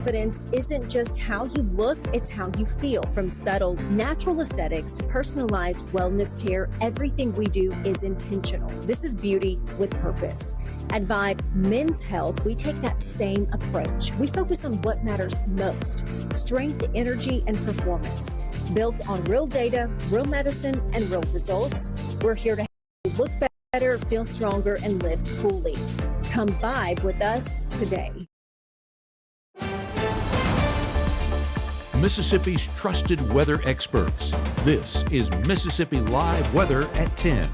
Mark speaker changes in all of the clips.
Speaker 1: Confidence isn't just how you look, it's how you feel. From subtle, natural aesthetics to personalized wellness care, everything we do is intentional. This is beauty with purpose. At Vibe Men's Health, we take that same approach. We focus on what matters most: strength, energy, and performance. Built on real data, real medicine, and real results, we're here to help you look better, feel stronger, and live fully. Come vibe with us today.
Speaker 2: Mississippi's trusted weather experts. This is Mississippi Live Weather at 10.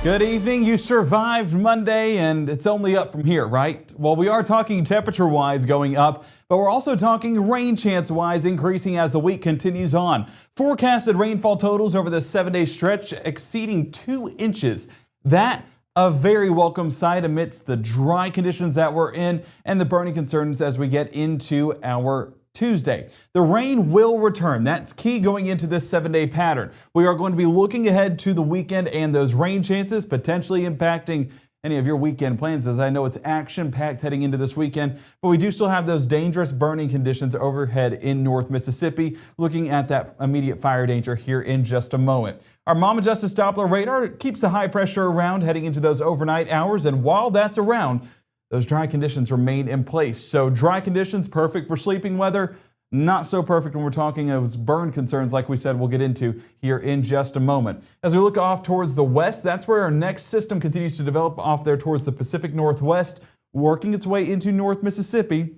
Speaker 3: Good evening. You survived Monday and it's only up from here, right? Well, we are talking temperature-wise going up, but we're also talking rain chance-wise increasing as the week continues on. Forecasted rainfall totals over the 7-day stretch exceeding 2 inches. That a very welcome sight amidst the dry conditions that we're in and the burning concerns as we get into our Tuesday. The rain will return. That's key going into this 7-day pattern. We are going to be looking ahead to the weekend and those rain chances potentially impacting any of your weekend plans, as I know it's action-packed heading into this weekend, but we do still have those dangerous burning conditions overhead in North Mississippi, looking at that immediate fire danger here in just a moment. Our Mama Justice Doppler radar keeps the high pressure around heading into those overnight hours, and while that's around, those dry conditions remain in place. So dry conditions, perfect for sleeping weather. Not so perfect when we're talking those burn concerns like we said we'll get into here in just a moment. As we look off towards the west, that's where our next system continues to develop off there towards the Pacific Northwest, working its way into North Mississippi,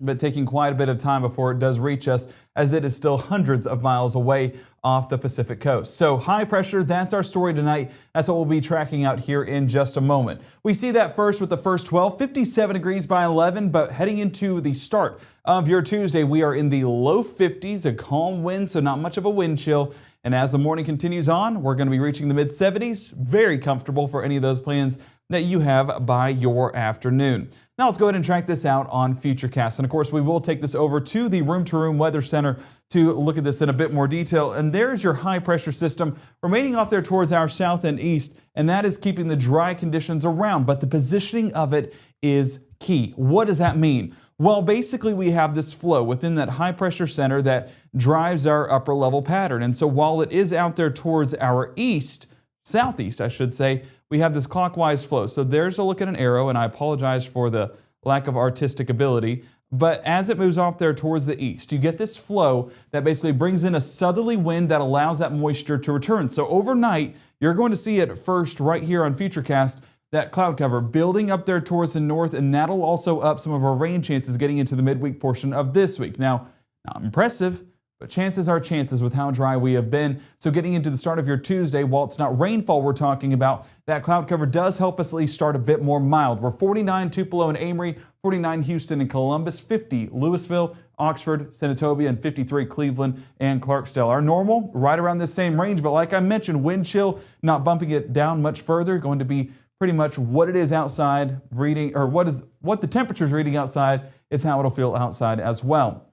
Speaker 3: but taking quite a bit of time before it does reach us, as it is still hundreds of miles away off the Pacific coast. So high pressure, that's our story tonight. That's what we'll be tracking out here in just a moment. We see that first with the first 12, 57 degrees by 11, but heading into the start of your Tuesday, we are in the low 50s, a calm wind, so not much of a wind chill. And as the morning continues on, we're going to be reaching the mid 70s, very comfortable for any of those plans that you have by your afternoon. Now let's go ahead and track this out on Futurecast. And of course, we will take this over to the room-to-room weather center to look at this in a bit more detail. And there's your high pressure system remaining off there towards our south and east, and that is keeping the dry conditions around. But the positioning of it is key. What does that mean? Well, basically we have this flow within that high pressure center that drives our upper level pattern. And so while it is out there towards our east, southeast, I should say, we have this clockwise flow. So there's a look at an arrow, and I apologize for the lack of artistic ability. But as it moves off there towards the east, you get this flow that basically brings in a southerly wind that allows that moisture to return. So overnight, you're going to see it first right here on Futurecast, that cloud cover building up there towards the north, and that'll also up some of our rain chances getting into the midweek portion of this week. Now, not impressive, but chances are chances with how dry we have been. So getting into the start of your Tuesday, while it's not rainfall we're talking about, that cloud cover does help us at least start a bit more mild. We're 49 Tupelo and Amory, 49 Houston and Columbus, 50 Louisville, Oxford, Senatobia, and 53 Cleveland and Clarksdale. Our normal, right around this same range, but like I mentioned, wind chill, not bumping it down much further, going to be pretty much what it is outside reading, or what the temperature is reading outside is how it'll feel outside as well.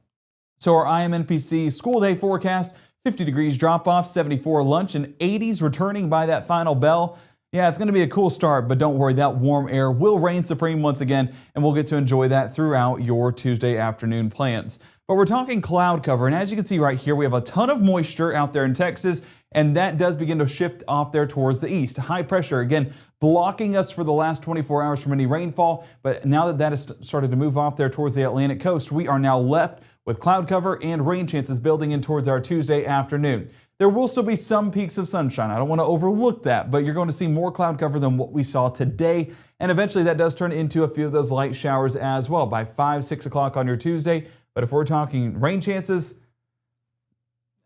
Speaker 3: So our IMNPC school day forecast, 50 degrees drop off, 74 lunch, and 80s returning by that final bell. Yeah, it's going to be a cool start, but don't worry, that warm air will reign supreme once again, and we'll get to enjoy that throughout your Tuesday afternoon plans. But we're talking cloud cover, and as you can see right here, we have a ton of moisture out there in Texas, and that does begin to shift off there towards the east. High pressure, again, blocking us for the last 24 hours from any rainfall, but now that that has started to move off there towards the Atlantic coast, we are now left with cloud cover and rain chances building in towards our Tuesday afternoon. There will still be some peaks of sunshine. I don't want to overlook that, but you're going to see more cloud cover than what we saw today. And eventually that does turn into a few of those light showers as well by 5, 6 o'clock on your Tuesday. But if we're talking rain chances,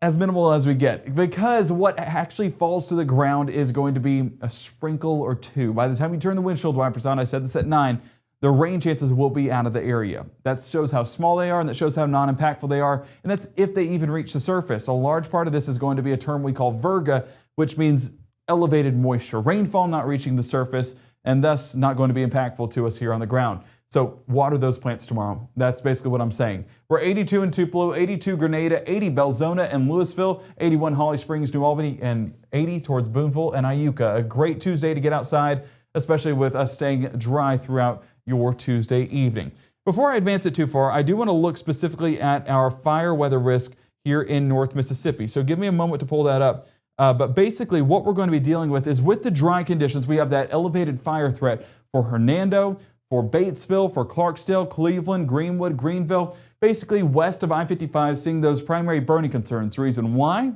Speaker 3: as minimal as we get, because what actually falls to the ground is going to be a sprinkle or two. By the time you turn the windshield wipers on, I said this at 9, the rain chances will be out of the area. That shows how small they are, and that shows how non-impactful they are, and that's if they even reach the surface. A large part of this is going to be a term we call virga, which means elevated moisture. Rainfall not reaching the surface, and thus not going to be impactful to us here on the ground. So water those plants tomorrow. That's basically what I'm saying. We're 82 in Tupelo, 82 Grenada, 80 Belzona and Louisville, 81 Holly Springs, New Albany, and 80 towards Boonville and Iuka. A great Tuesday to get outside, especially with us staying dry throughout your Tuesday evening. Before I advance it too far, I do want to look specifically at our fire weather risk here in North Mississippi. So give me a moment to pull that up. But basically what we're going to be dealing with is with the dry conditions, we have that elevated fire threat for Hernando, for Batesville, for Clarksdale, Cleveland, Greenwood, Greenville, basically west of I-55, seeing those primary burning concerns. Reason why?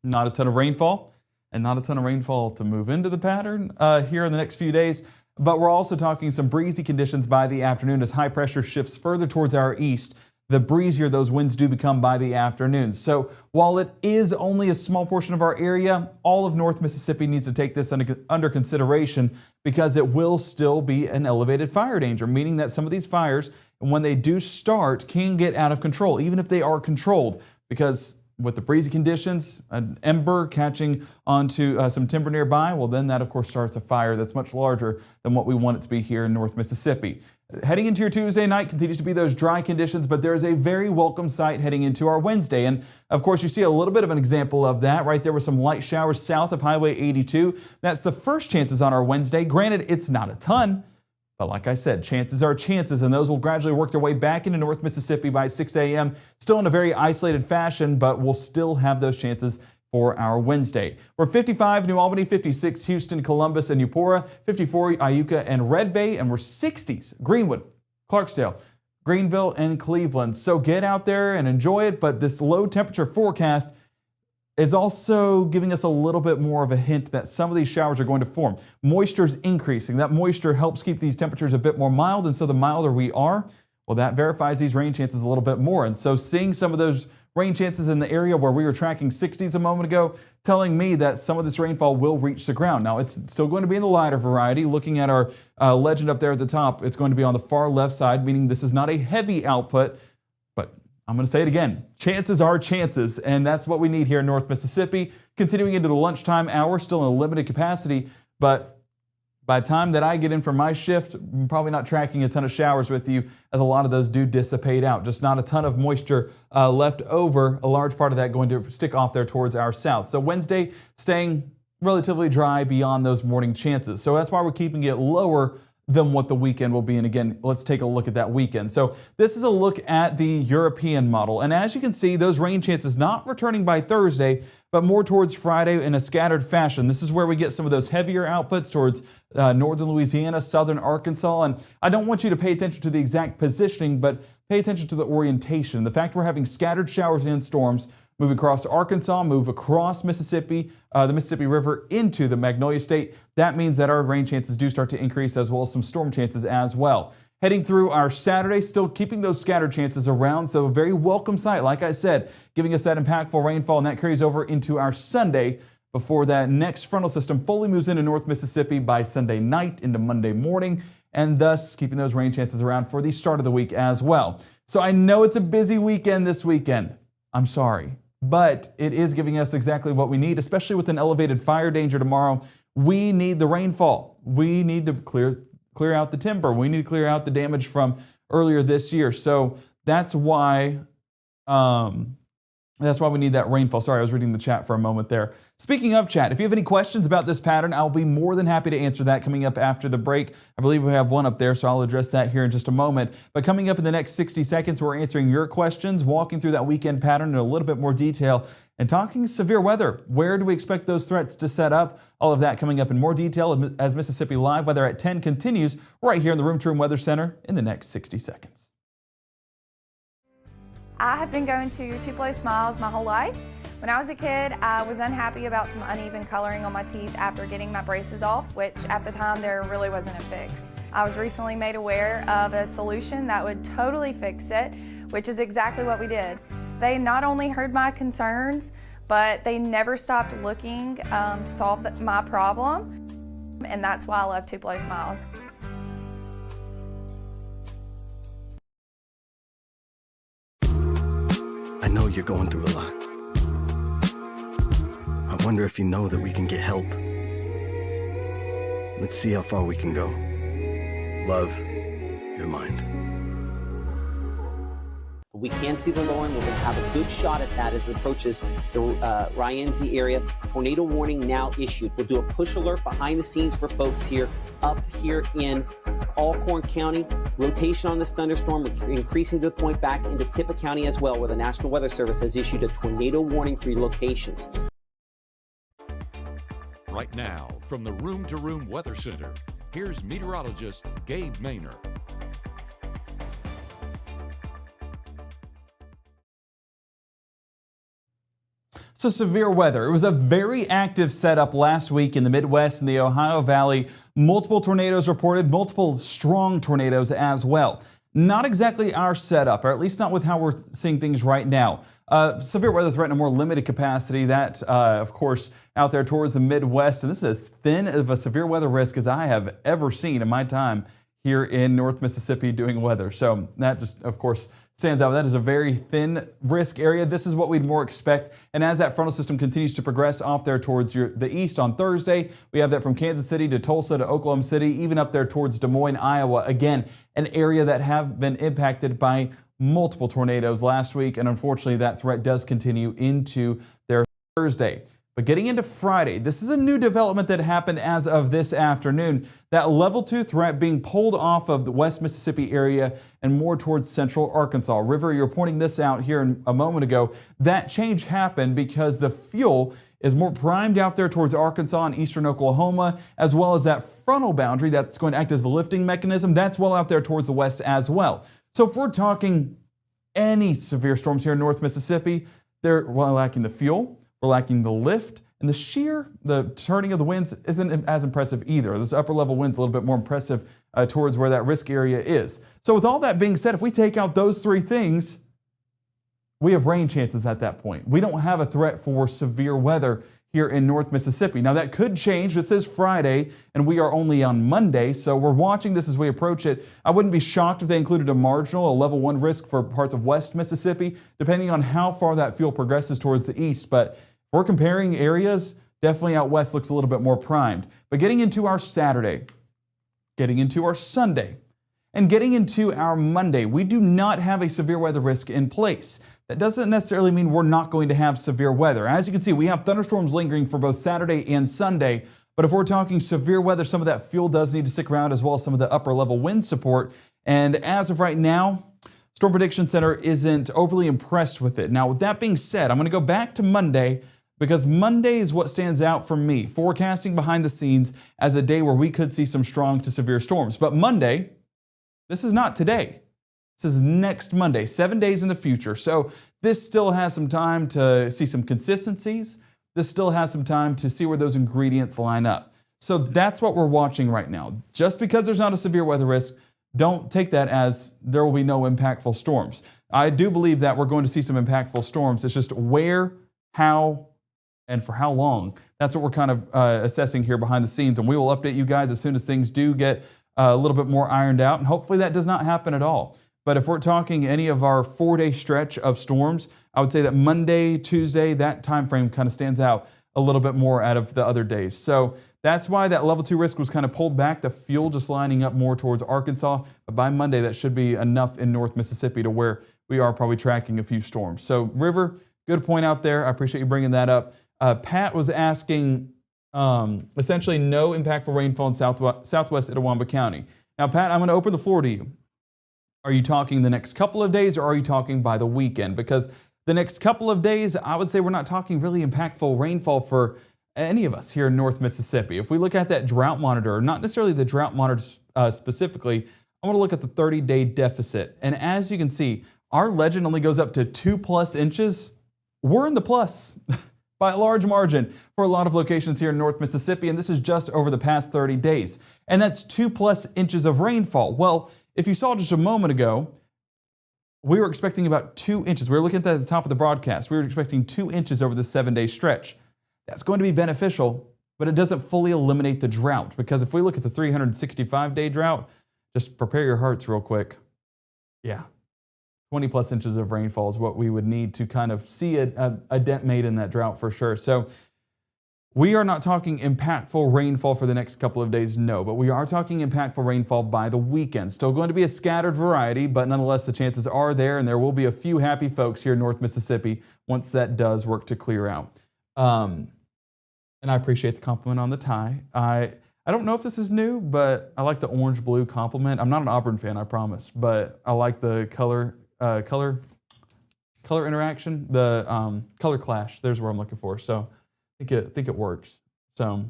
Speaker 3: Not a ton of rainfall, and not a ton of rainfall to move into the pattern here in the next few days. But we're also talking some breezy conditions by the afternoon as high pressure shifts further towards our east. The breezier those winds do become by the afternoon. So while it is only a small portion of our area, all of North Mississippi needs to take this under consideration because it will still be an elevated fire danger, meaning that some of these fires, when they do start, can get out of control, even if they are controlled, because with the breezy conditions, an ember catching onto some timber nearby, well then that of course starts a fire that's much larger than what we want it to be here in North Mississippi. Heading into your Tuesday night continues to be those dry conditions, but there is a very welcome sight heading into our Wednesday. And of course you see a little bit of an example of that right there with some light showers south of Highway 82. That's the first chances on our Wednesday. Granted, it's not a ton, but like I said, chances are chances, and those will gradually work their way back into North Mississippi by 6 a.m. Still in a very isolated fashion, but we'll still have those chances for our Wednesday. We're 55 New Albany, 56 Houston, Columbus, and Eupora, 54 Iuka and Red Bay, and we're 60s Greenwood, Clarksdale, Greenville, and Cleveland. So get out there and enjoy it, but this low temperature forecast is also giving us a little bit more of a hint that some of these showers are going to form. Moisture is increasing. That moisture helps keep these temperatures a bit more mild, and so the milder we are, well, that verifies these rain chances a little bit more. And so seeing some of those rain chances in the area where we were tracking 60s a moment ago, telling me that some of this rainfall will reach the ground. Now, it's still going to be in the lighter variety. Looking at our legend up there at the top, it's going to be on the far left side, meaning this is not a heavy output, but I'm going to say it again. Chances are chances, and that's what we need here in North Mississippi. Continuing into the lunchtime hour, still in a limited capacity, but by the time that I get in for my shift, I'm probably not tracking a ton of showers with you, as a lot of those do dissipate out. Just not a ton of moisture left over, a large part of that going to stick off there towards our south. So Wednesday staying relatively dry beyond those morning chances. So that's why we're keeping it lower than what the weekend will be. And again, let's take a look at that weekend. So this is a look at the European model. And as you can see, those rain chances not returning by Thursday, but more towards Friday in a scattered fashion. This is where we get some of those heavier outputs towards northern Louisiana, southern Arkansas. And I don't want you to pay attention to the exact positioning, but pay attention to the orientation. The fact we're having scattered showers and storms move across Arkansas, move across Mississippi, the Mississippi River into the Magnolia State. That means that our rain chances do start to increase, as well as some storm chances as well. Heading through our Saturday, still keeping those scattered chances around, so a very welcome sight, like I said, giving us that impactful rainfall, and that carries over into our Sunday before that next frontal system fully moves into North Mississippi by Sunday night into Monday morning, and thus keeping those rain chances around for the start of the week as well. So I know it's a busy weekend this weekend. I'm sorry, but it is giving us exactly what we need, especially with an elevated fire danger tomorrow. We need the rainfall. We need to clear out the timber. We need to clear out the damage from earlier this year. So that's why we need that rainfall. Sorry, I was reading the chat for a moment there. Speaking of chat, if you have any questions about this pattern, I'll be more than happy to answer that coming up after the break. I believe we have one up there, so I'll address that here in just a moment. But coming up in the next 60 seconds, we're answering your questions, walking through that weekend pattern in a little bit more detail, and talking severe weather. Where do we expect those threats to set up? All of that coming up in more detail as Mississippi Live Weather at 10 continues right here in the Room to Room Weather Center in the next 60 seconds.
Speaker 4: I have been going to Tupelo Smiles my whole life. When I was a kid, I was unhappy about some uneven coloring on my teeth after getting my braces off, which at the time there really wasn't a fix. I was recently made aware of a solution that would totally fix it, which is exactly what we did. They not only heard my concerns, but they never stopped looking to solve my problem, and that's why I love Tupelo Smiles.
Speaker 5: I know you're going through a lot. I wonder if you know that we can get help. Let's see how far we can go. Love, your mind.
Speaker 6: We can see the lowering. We're going to have a good shot at that as it approaches the Ryanzi area. Tornado warning now issued. We'll do a push alert behind the scenes for folks here up here in Alcorn County. Rotation on this thunderstorm increasing to the point back into Tippah County as well, where the National Weather Service has issued a tornado warning for your locations.
Speaker 2: Right now, from the Room to Room Weather Center, here's meteorologist Gabe Maynor.
Speaker 3: So severe weather. It was a very active setup last week in the Midwest and the Ohio Valley. Multiple tornadoes reported, multiple strong tornadoes as well. Not exactly our setup, or at least not with how we're seeing things right now. Severe weather threat in a more limited capacity. That, of course, out there towards the Midwest. And this is as thin of a severe weather risk as I have ever seen in my time here in North Mississippi doing weather. So that just, of course, stands out. That is a very thin risk area. This is what we'd more expect. And as that frontal system continues to progress off there towards the east on Thursday, we have that from Kansas City to Tulsa to Oklahoma City, even up there towards Des Moines, Iowa. Again, an area that have been impacted by multiple tornadoes last week. And unfortunately, that threat does continue into their Thursday. But getting into Friday, this is a new development that happened as of this afternoon. That level 2 threat being pulled off of the West Mississippi area and more towards central Arkansas. River, you're pointing this out here a moment ago. That change happened because the fuel is more primed out there towards Arkansas and eastern Oklahoma, as well as that frontal boundary that's going to act as the lifting mechanism. That's well out there towards the west as well. So if we're talking any severe storms here in North Mississippi, they're lacking the fuel. We're lacking the lift, and the turning of the winds isn't as impressive either. Those upper level winds a little bit more impressive towards where that risk area is. So with all that being said, if we take out those three things, we have rain chances at that point. We don't have a threat for severe weather here in North Mississippi. Now that could change. This is Friday, and we are only on Monday, so we're watching this as we approach it. I wouldn't be shocked if they included a level 1 risk for parts of West Mississippi, depending on how far that fuel progresses towards the east. But if we're comparing areas, definitely out west looks a little bit more primed. But getting into our Saturday, getting into our Sunday, and getting into our Monday, we do not have a severe weather risk in place. That doesn't necessarily mean we're not going to have severe weather. As you can see, we have thunderstorms lingering for both Saturday and Sunday. But if we're talking severe weather, some of that fuel does need to stick around, as well as some of the upper level wind support. And as of right now, Storm Prediction Center isn't overly impressed with it. Now, with that being said, I'm going to go back to Monday, because Monday is what stands out for me, forecasting behind the scenes as a day where we could see some strong to severe storms. But Monday, this is not today. This is next Monday, 7 days in the future. So this still has some time to see some consistencies. This still has some time to see where those ingredients line up. So that's what we're watching right now. Just because there's not a severe weather risk, don't take that as there will be no impactful storms. I do believe that we're going to see some impactful storms. It's just where, how, and for how long. That's what we're kind of assessing here behind the scenes. And we will update you guys as soon as things do get a little bit more ironed out. And hopefully that does not happen at all. But if we're talking any of our 4-day stretch of storms, I would say that Monday, Tuesday, that time frame kind of stands out a little bit more out of the other days. So that's why that level 2 risk was kind of pulled back, the fuel just lining up more towards Arkansas. But by Monday, that should be enough in North Mississippi to where we are probably tracking a few storms. So River, good point out there. I appreciate you bringing that up. Pat was asking essentially no impactful rainfall in southwest Itawamba County. Now, Pat, I'm going to open the floor to you. Are you talking the next couple of days, or are you talking by the weekend? Because the next couple of days, I would say we're not talking really impactful rainfall for any of us here in North Mississippi. If we look at that drought monitor, not necessarily the drought monitor specifically, I want to look at the 30-day deficit. And as you can see, our legend only goes up to 2+ inches. We're in the plus by a large margin for a lot of locations here in North Mississippi, and this is just over the past 30 days. And that's 2+ inches of rainfall. Well, if you saw just a moment ago, we were expecting about 2 inches. We were looking at that at the top of the broadcast. We were expecting 2 inches over the 7-day stretch. That's going to be beneficial, but it doesn't fully eliminate the drought, because if we look at the 365-day drought, just prepare your hearts real quick. Yeah, 20+ inches of rainfall is what we would need to kind of see a dent made in that drought for sure. So We are not talking impactful rainfall for the next couple of days, no, but we are talking impactful rainfall by the weekend. Still going to be a scattered variety, but nonetheless, the chances are there, and there will be a few happy folks here in North Mississippi once that does work to clear out. And I appreciate the compliment on the tie. I don't know if this is new, but I like the orange-blue compliment. I'm not an Auburn fan, I promise, but I like the color interaction, the color clash. There's where I'm looking for. So I think it works. So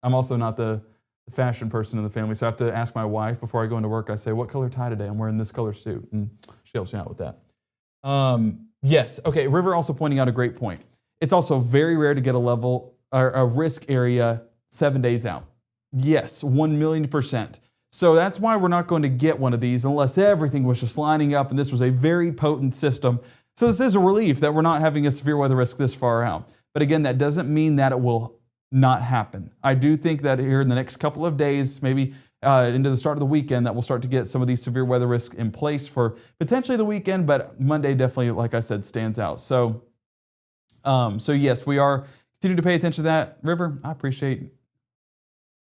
Speaker 3: I'm also not the fashion person in the family, so I have to ask my wife before I go into work. I say, what color tie today? I'm wearing this color suit, and she helps me out with that. Yes, okay, River also pointing out a great point. It's also very rare to get a level or a risk area 7 days out. Yes, 1,000,000%. So that's why we're not going to get one of these unless everything was just lining up and this was a very potent system. So this is a relief that we're not having a severe weather risk this far out. But again, that doesn't mean that it will not happen. I do think that here in the next couple of days, maybe into the start of the weekend, that we'll start to get some of these severe weather risks in place for potentially the weekend, but Monday definitely, like I said, stands out. So yes, we are continuing to pay attention to that. River, I appreciate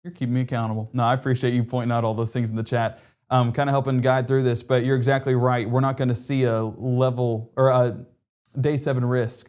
Speaker 3: you're keeping me accountable. No, I appreciate you pointing out all those things in the chat, kind of helping guide through this, but you're exactly right. We're not going to see a level or a day 7 risk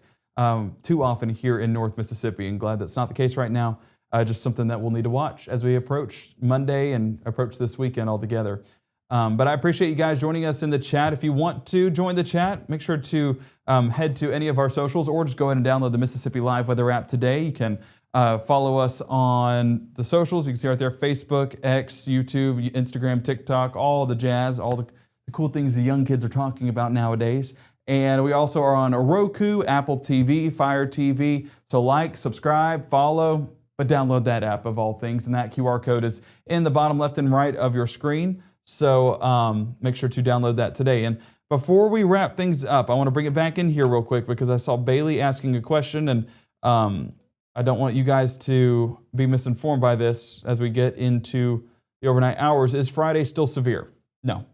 Speaker 3: too often here in North Mississippi, and glad that's not the case right now. Just something that we'll need to watch as we approach Monday and approach this weekend altogether. But I appreciate you guys joining us in the chat. If you want to join the chat, make sure to head to any of our socials or just go ahead and download the Mississippi Live Weather app today. You can follow us on the socials. You can see right there, Facebook, X, YouTube, Instagram, TikTok, all the jazz, all the cool things the young kids are talking about nowadays. And we also are on Roku, Apple TV, Fire TV. So like, subscribe, follow, but download that app of all things. And that QR code is in the bottom left and right of your screen. So make sure to download that today. And before we wrap things up, I want to bring it back in here real quick because I saw Bailey asking a question, and I don't want you guys to be misinformed by this as we get into the overnight hours. Is Friday still severe? No.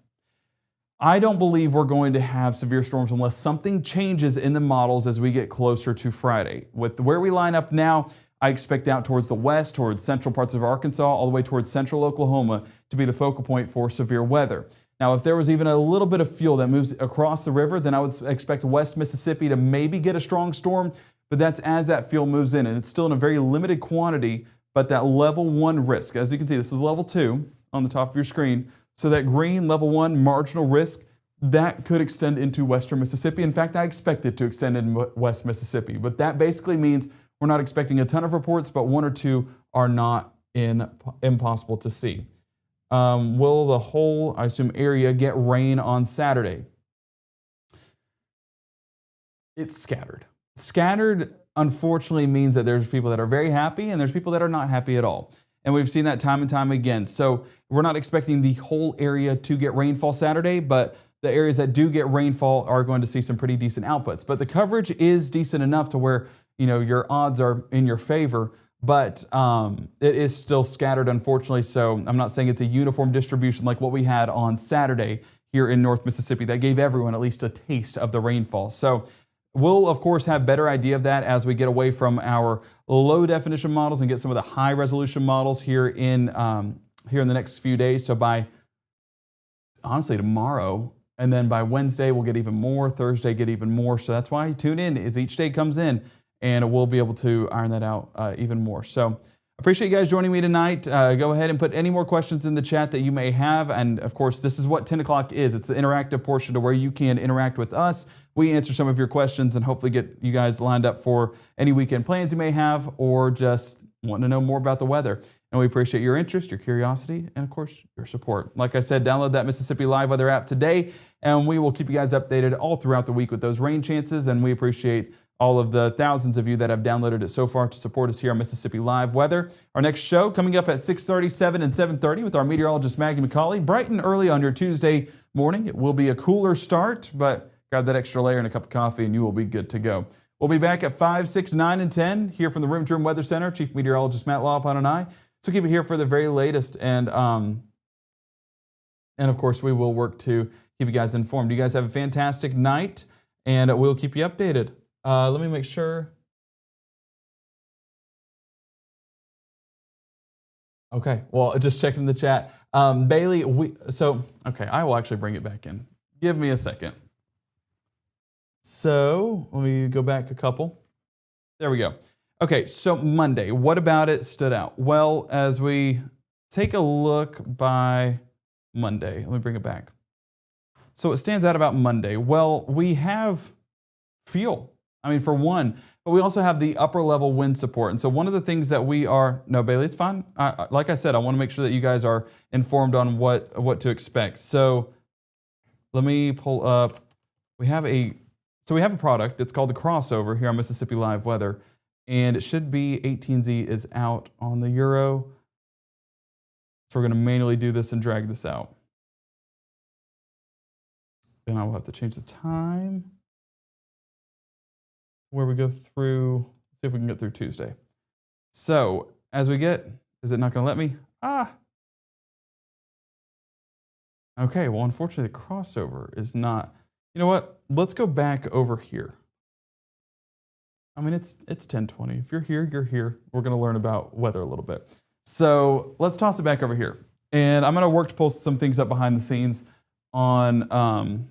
Speaker 3: I don't believe we're going to have severe storms unless something changes in the models as we get closer to Friday. With where we line up now, I expect out towards the west, towards central parts of Arkansas, all the way towards central Oklahoma to be the focal point for severe weather. Now, if there was even a little bit of fuel that moves across the river, then I would expect West Mississippi to maybe get a strong storm, but that's as that fuel moves in, and it's still in a very limited quantity, but that level 1 risk, as you can see, this is level 2 on the top of your screen. So that green level 1 marginal risk, that could extend into western Mississippi. In fact, I expect it to extend in West Mississippi, but that basically means we're not expecting a ton of reports, but 1 or 2 are not impossible to see. Will the whole, I assume, area get rain on Saturday? It's scattered. Scattered, unfortunately, means that there's people that are very happy and there's people that are not happy at all. And we've seen that time and time again. So we're not expecting the whole area to get rainfall Saturday, but the areas that do get rainfall are going to see some pretty decent outputs. But the coverage is decent enough to where, you know, your odds are in your favor, but it is still scattered, unfortunately. So I'm not saying it's a uniform distribution like what we had on Saturday here in North Mississippi. That gave everyone at least a taste of the rainfall. So we'll, of course, have better idea of that as we get away from our low definition models and get some of the high resolution models here in the next few days. So by, honestly, tomorrow, and then by Wednesday, we'll get even more, Thursday, get even more. So that's why tune in as each day comes in, and we'll be able to iron that out even more. So appreciate you guys joining me tonight. Go ahead and put any more questions in the chat that you may have. And of course, this is what 10 o'clock is. It's the interactive portion to where you can interact with us. We answer some of your questions and hopefully get you guys lined up for any weekend plans you may have or just wanting to know more about the weather. And we appreciate your interest, your curiosity, and of course, your support. Like I said, download that Mississippi Live Weather app today, and we will keep you guys updated all throughout the week with those rain chances. And we appreciate all of the thousands of you that have downloaded it so far to support us here on Mississippi Live Weather. Our next show coming up at 6:30, 7, and 7:30 with our meteorologist Maggie McCauley, bright and early on your Tuesday morning. It will be a cooler start, but grab that extra layer and a cup of coffee and you will be good to go. We'll be back at 5, 6, 9, and 10 here from the Room to Room Weather Center. Chief Meteorologist Matt Lawpon and I. So keep it here for the very latest, and of course we will work to keep you guys informed. You guys have a fantastic night, and we'll keep you updated. Let me make sure. Okay, well, just checking the chat. Bailey, I will actually bring it back in. Give me a second. So let me go back a couple. There we go. Okay, so Monday, what about it stood out? Well, as we take a look by Monday, let me bring it back. So what stands out about Monday? Well, we have fuel. I mean, for one, but we also have the upper level wind support. And so one of the things that no, Bailey, it's fine. Like I said, I want to make sure that you guys are informed on what to expect. So let me pull up. We have a product. It's called the Crossover here on Mississippi Live Weather. And it should be 18Z is out on the Euro. So we're going to manually do this and drag this out. And I will have to change the time where we go through, see if we can get through Tuesday. So as we get, is it not going to let me? Okay, well, unfortunately, the Crossover is not. You know what? Let's go back over here. I mean, it's 10:20. If you're here, you're here. We're going to learn about weather a little bit. So let's toss it back over here. And I'm going to work to post some things up behind the scenes on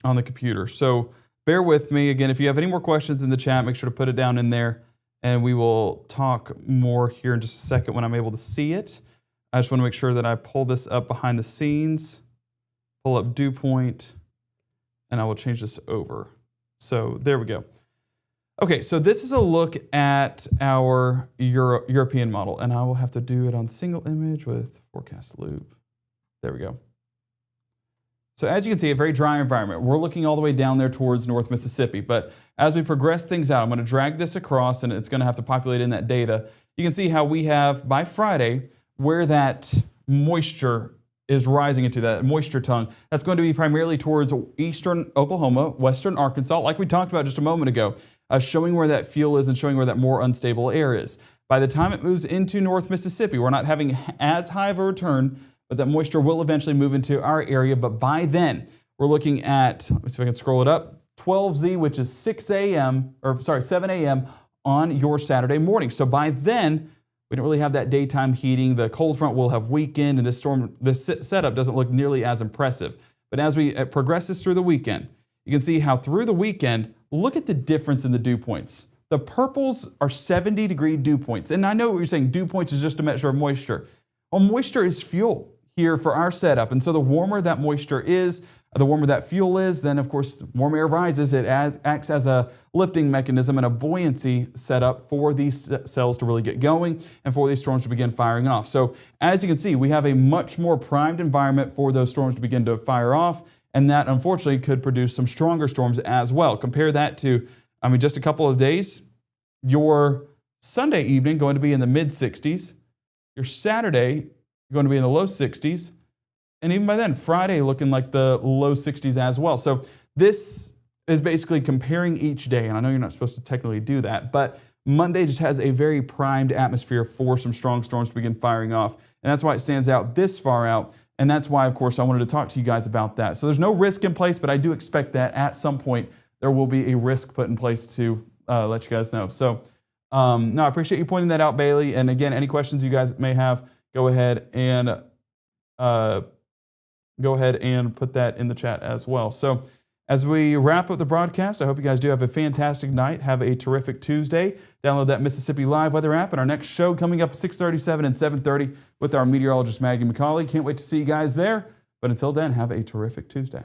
Speaker 3: the computer. So bear with me. Again, if you have any more questions in the chat, make sure to put it down in there. And we will talk more here in just a second when I'm able to see it. I just want to make sure that I pull this up behind the scenes, pull up dew point, and I will change this over. So there we go. Okay, so this is a look at our European model, and I will have to do it on single image with forecast loop. There we go. So as you can see, a very dry environment. We're looking all the way down there towards North Mississippi, but as we progress things out, I'm going to drag this across, and it's going to have to populate in that data. You can see how we have, by Friday, where that moisture is rising into, that moisture tongue. That's going to be primarily towards eastern Oklahoma, western Arkansas, like we talked about just a moment ago, showing where that fuel is and showing where that more unstable air is. By the time it moves into North Mississippi, we're not having as high of a return, but that moisture will eventually move into our area. But by then, we're looking at, let me see if I can scroll it up, 12Z, which is 7 a.m. on your Saturday morning. So by then, we don't really have that daytime heating. The cold front will have weakened, and this setup doesn't look nearly as impressive. But as it progresses through the weekend, you can see how through the weekend, look at the difference in the dew points. The purples are 70-degree dew points. And I know what you're saying, dew points is just a measure of moisture. Well, moisture is fuel here for our setup. And so the warmer that moisture is, the warmer that fuel is, then of course, warm air rises. It acts as a lifting mechanism and a buoyancy setup for these cells to really get going and for these storms to begin firing off. So as you can see, we have a much more primed environment for those storms to begin to fire off. And that unfortunately could produce some stronger storms as well. Compare that to, just a couple of days, your Sunday evening going to be in the mid 60s, your Saturday going to be in the low 60s. And even by then, Friday looking like the low 60s as well. So this is basically comparing each day. And I know you're not supposed to technically do that, but Monday just has a very primed atmosphere for some strong storms to begin firing off. And that's why it stands out this far out. And that's why, of course, I wanted to talk to you guys about that. So there's no risk in place, but I do expect that at some point there will be a risk put in place to let you guys know. So no, I appreciate you pointing that out, Bailey. And again, any questions you guys may have, go ahead and put that in the chat as well. So as we wrap up the broadcast, I hope you guys do have a fantastic night. Have a terrific Tuesday. Download that Mississippi Live Weather app, and our next show coming up at 6:37 and 7:30 with our meteorologist Maggie McCauley. Can't wait to see you guys there. But until then, have a terrific Tuesday.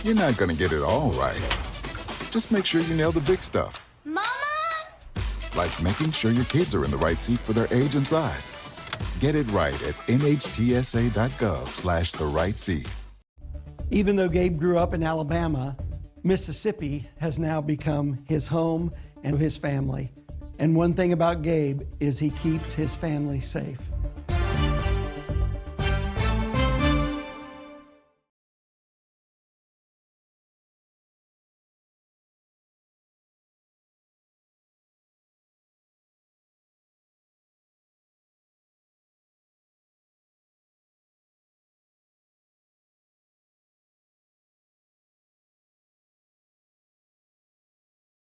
Speaker 7: You're not going to get it all right. Just make sure you nail the big stuff.
Speaker 8: Mama!
Speaker 7: Like making sure your kids are in the right seat for their age and size. Get it right at nhtsa.gov/the-right-seat.
Speaker 9: Even though Gabe grew up in Alabama, Mississippi has now become his home and his family. And one thing about Gabe is he keeps his family safe.